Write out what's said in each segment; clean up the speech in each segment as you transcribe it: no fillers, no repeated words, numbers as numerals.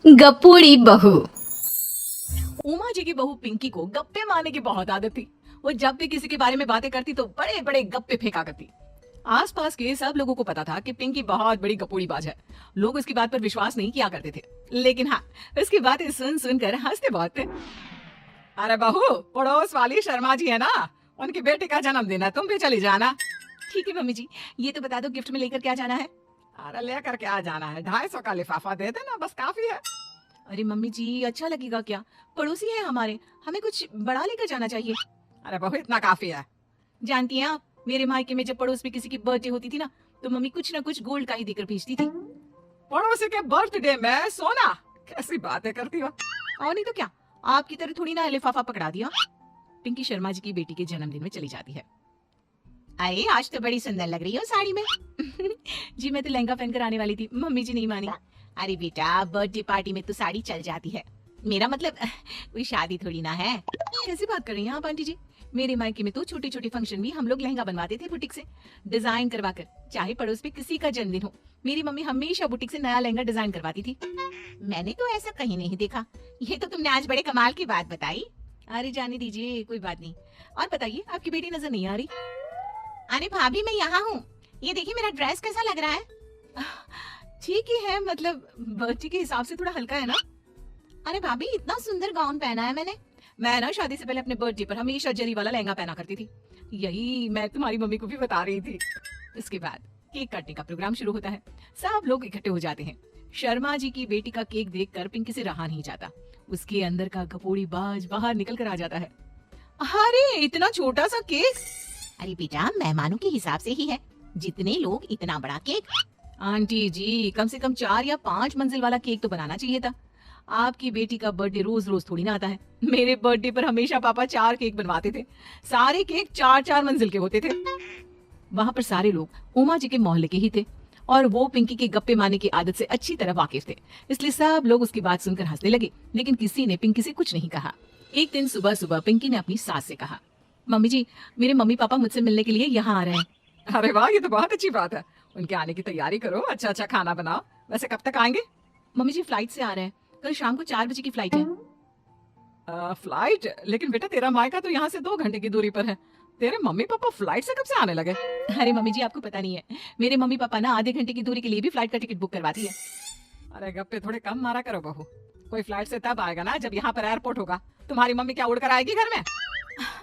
गपूड़ी बहू। उमा जी की बहू पिंकी को गप्पे मारने की बहुत आदत थी। वो जब भी किसी के बारे में बातें करती तो बड़े बड़े गप्पे फेंका करती। आसपास के सब लोगों को पता था कि पिंकी बहुत बड़ी गपूड़ी बाज है। लोग उसकी बात पर विश्वास नहीं किया करते थे, लेकिन हाँ, उसकी बातें सुन सुनकर हंसते बहुत थे। अरे बहू, पड़ोस वाली शर्मा जी है ना, उनकी बेटी का जन्मदिन है, तुम भी चली जाना। ठीक है मम्मी जी, ये तो बता दो गिफ्ट में लेकर क्या जाना है। अरे लेकर क्या जाना है, 250 का लिफाफा दे देना, बस काफी है। अरे मम्मी जी, अच्छा लगेगा क्या? पड़ोसी है हमारे, हमें कुछ बड़ा लेकर जाना चाहिए। अरे बहू, इतना काफी है। जानती हैं आप, मेरे मायके में जब पड़ोस में किसी की बर्थडे होती थी ना, तो मम्मी कुछ ना कुछ गोल्ड का ही देकर भेजती थी। पड़ोसी के बर्थडे में सोना? कैसी बातें करती हो। और नहीं तो क्या, आपकी तरह थोड़ी ना लिफाफा पकड़ा दिया। पिंकी शर्मा जी की बेटी के जन्मदिन में चली जाती है। अरे आज तो बड़ी सुंदर लग रही हो साड़ी में। जी मैं तो लहंगा पहनकर आने वाली थी, मम्मी जी नहीं मानी। अरे बेटा, बर्थडे पार्टी में तो साड़ी चल जाती है, मेरा मतलब कोई शादी थोड़ी ना है। कैसी बात कर रही हैं आप आंटी जी? मेरे मायके में तो छोटे छोटे फंक्शन भी हम लोग लहंगा बनवाते थे बुटीक से, डिजाइन करवा कर। चाहे पड़ोस में किसी का जन्मदिन हो, मेरी मम्मी हमेशा बुटीक से नया लहंगा डिजाइन करवाती थी। मैंने तो ऐसा कहीं नहीं देखा, ये तो तुमने आज बड़े कमाल की बात बताई। अरे जाने दीजिए, कोई बात नहीं। और बताइए, आपकी बेटी नजर नहीं आ रही? अरे भाभी, मैं यहाँ हूँ। ये देखिए मेरा ड्रेस कैसा लग रहा है। ठीक ही है, मतलब बच्ची के हिसाब से थोड़ा हल्का है ना। अरे भाभी, इतना सुंदर गाउन पहना है मैंने। मैं ना शादी से पहले अपने बर्थडे पर हमेशा जरी वाला लहंगा पहना करती थी। यही मैं तुम्हारी मम्मी को भी बता रही थी। इसके बाद केक काटने का प्रोग्राम शुरू होता है। सब लोग इकट्ठे हो जाते हैं। शर्मा जी की बेटी का केक देखकर पिंकी से रहा नहीं जाता। उसके अंदर का गपोड़ी बाज बाहर निकल कर आ जाता है। अरे इतना छोटा सा केक? अरे बेटा, मेहमानों के हिसाब से ही है, जितने लोग इतना बड़ा केक। आंटी जी, कम से कम 4 या 5 मंजिल वाला केक तो बनाना चाहिए था। आपकी बेटी का बर्थडे रोज रोज थोड़ी ना आता है। मेरे बर्थडे पर हमेशा पापा 4 केक बनवाते थे। सारे केक 4-4 मंजिल के होते थे। वहाँ पर सारे लोग उमा जी के मोहल्ले के ही थे और वो पिंकी के गप्पे मारने की आदत से अच्छी तरह वाकिफ थे, इसलिए सब लोग उसकी बात सुनकर हंसने लगे, लेकिन किसी ने पिंकी से कुछ नहीं कहा। एक दिन सुबह सुबह पिंकी ने अपनी सास से कहा, मम्मी जी, मेरे मम्मी पापा मुझसे मिलने के लिए यहाँ आ रहे हैं। अरे वाह, ये तो बहुत अच्छी बात है। उनके आने की तैयारी करो, अच्छा अच्छा खाना बनाओ। वैसे कब तक आएंगे? मम्मी जी फ्लाइट से आ रहे हैं, कल शाम को 4 बजे की फ्लाइट है। फ्लाइट? लेकिन बेटा, तेरा मायका तो यहाँ से 2 घंटे की दूरी पर है। तेरे मम्मी पापा फ्लाइट से कब से आने लगे? अरे मम्मी जी, आपको पता नहीं है, मेरे मम्मी पापा ना आधे घंटे की दूरी के लिए भी फ्लाइट का टिकट बुक करवाती है। अरे गप्पे थोड़े कम मारा करो बहू। कोई फ्लाइट से तब आएगा ना जब यहाँ पर एयरपोर्ट होगा। तुम्हारी मम्मी क्या उड़कर आएगी घर में?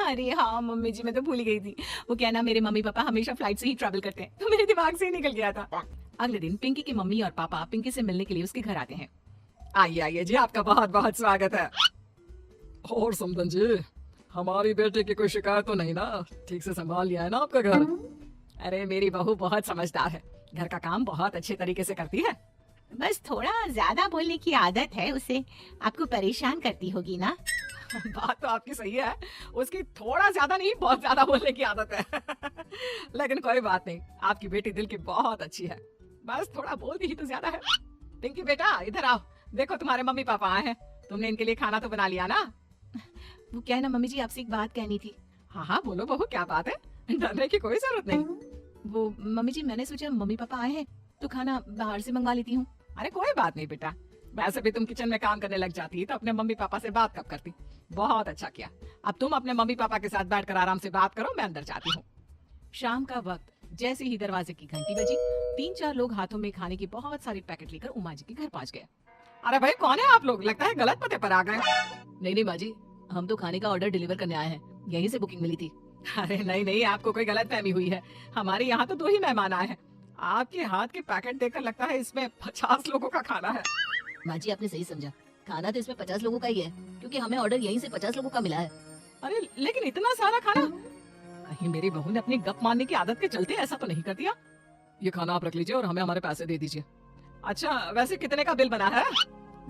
अरे हाँ मम्मी जी, मैं तो भूल गई थी। वो क्या ना, मेरे मम्मी पापा हमेशा फ्लाइट से ही ट्रैवल करते हैं, तो मेरे दिमाग से ही निकल गया था। अगले दिन पिंकी की मम्मी और पापा पिंकी से मिलने के लिए उसके घर आते हैं। आइए आइए जी, आपका बहुत बहुत स्वागत है। और समदन जी, हमारी बेटे की कोई शिकायत तो नहीं ना? ठीक से संभाल लिया है ना आपका घर? अरे मेरी बहू बहुत समझदार है, घर का काम बहुत अच्छे तरीके से करती है। बस थोड़ा ज्यादा बोलने की आदत है उसे, आपको परेशान करती होगी ना? बात तो आपकी सही है, उसकी थोड़ा ज्यादा नहीं बहुत ज्यादा बोलने की आदत है। लेकिन कोई बात नहीं, आपकी बेटी दिल की बहुत अच्छी है, बस थोड़ा बोलती ही तो ज्यादा है। पिंकी बेटा, इधर आओ, देखो तुम्हारे मम्मी पापा आए हैं। तुमने इनके लिए खाना तो बना लिया ना? वो क्या है ना मम्मी जी, आपसे एक बात कहनी थी। हाँ हाँ बोलो बहू, क्या बात है? डरने की कोई जरूरत नहीं। वो मम्मी जी, मैंने सोचा मम्मी पापा आए हैं तो खाना बाहर से मंगवा लेती हूँ। अरे कोई बात नहीं बेटा, वैसे भी तुम किचन में काम करने लग जाती तो अपने मम्मी पापा से बात कब करती। बहुत अच्छा किया, अब तुम अपने मम्मी पापा के साथ बैठकर आराम से बात करो, मैं अंदर जाती हूँ। शाम का वक्त, जैसे ही दरवाजे की घंटी बजी, 3-4 लोग हाथों में खाने के बहुत सारे पैकेट लेकर उमा जी के घर पहुंच गए। अरे भाई, कौन है आप लोग? लगता है गलत पते पर आ गए। नहीं नहीं बाजी, हम तो खाने का ऑर्डर डिलीवर करने आए हैं, यहीं से बुकिंग मिली थी। अरे नहीं नहीं, आपको कोई गलत फहमी हुई है, हमारे यहाँ तो 2 ही मेहमान आए हैं। आपके हाथ के पैकेट देखकर लगता है इसमें 50 लोगों का खाना है। माँ जी, आपने सही समझा, खाना तो इसमें 50 लोगों का ही है, क्योंकि हमें ऑर्डर यहीं से 50 लोगों का मिला है। अरे लेकिन इतना सारा खाना, कहीं मेरी बहू ने अपनी गप मारने की आदत के चलते ऐसा तो नहीं कर दिया? ये खाना आप रख लीजिए और हमें हमारे पैसे दे दीजिए। अच्छा, वैसे कितने का बिल बना है?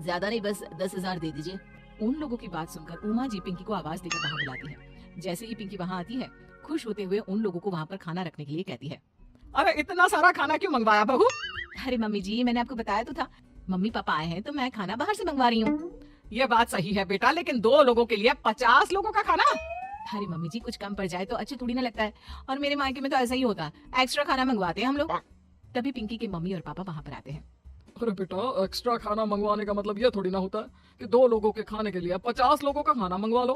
ज्यादा नहीं, बस 10,000 दे दीजिए। उन लोगों की बात सुनकर उमा जी पिंकी को आवाज देकर वहाँ बुलाती है। जैसे ही पिंकी वहाँ आती है, खुश होते हुए उन लोगों को वहाँ पर खाना रखने के लिए कहती है। अरे इतना सारा खाना क्यों मंगवाया बहू? अरे मम्मी जी, मैंने आपको बताया तो था, मम्मी पापा आए हैं तो मैं खाना बाहर से मंगवा रही हूँ। ये बात सही है बेटा, लेकिन 2 लोगों के लिए 50 लोगों का खाना? अरे मम्मी जी, कुछ कम पड़ जाए तो अच्छी थोड़ी ना लगता है, और मेरे मायके में तो ऐसा ही होता है, एक्स्ट्रा खाना मंगवाते हैं हम लोग। तभी पिंकी के मम्मी और पापा वहाँ पर आते हैं। अरे बेटा, एक्स्ट्रा खाना मंगवाने का मतलब ये थोड़ी ना होता है कि 2 लोगों के खाने के लिए 50 लोगों का खाना मंगवा लो।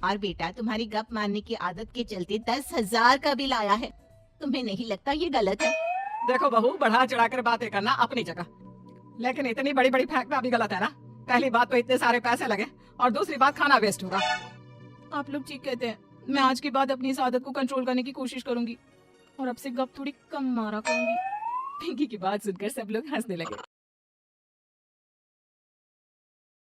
और बेटा तुम्हारी गप मारने की आदत के चलते 10,000 का बिल आया है। तुम्हें नहीं लगता ये गलत है? देखो बहू, बढ़ा चढ़ाकर बातें करना अपनी जगह, लेकिन इतनी बड़ी बड़ी फेंकना भी गलत है ना। पहली बात तो इतने सारे पैसे लगे, और दूसरी बात खाना वेस्ट होगा। आप लोग ठीक कहते हैं। मैं आज के बाद अपनी इस आदत को कंट्रोल करने की कोशिश करूंगी और अब से गप थोड़ी कम मारा करूंगी। पिंकी की बात सुनकर सब लोग हंसने लगे।